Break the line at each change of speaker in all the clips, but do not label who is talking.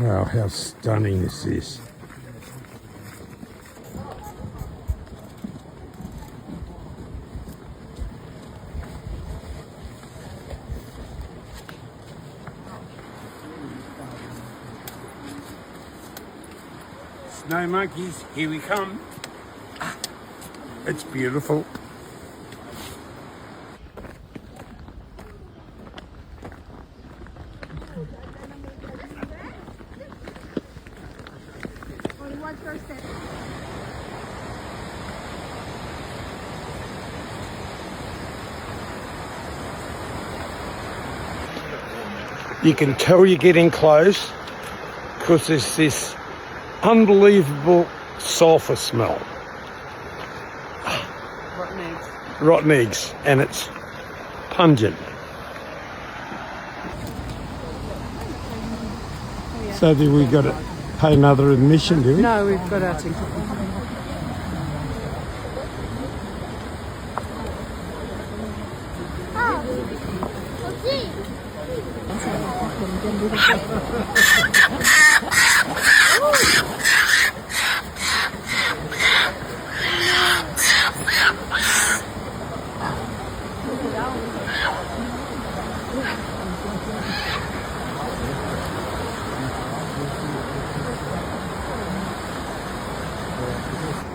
Wow, how stunning this is. Snow monkeys, here we come. It's beautiful. You can tell you're getting close because there's this unbelievable sulphur smell.
Rotten eggs.
Rotten eggs, and it's pungent. So do we got to pay another admission, do we?
No, we've got our ticket.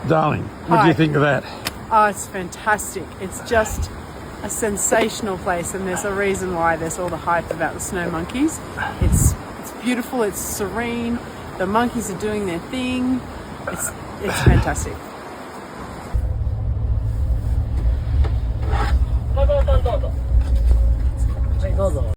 Darling, what do you think of that?
Oh, it's fantastic. It's just a sensational place, and there's a reason why there's all the hype about the snow monkeys. It's beautiful, it's serene, the monkeys are doing their thing. It's fantastic.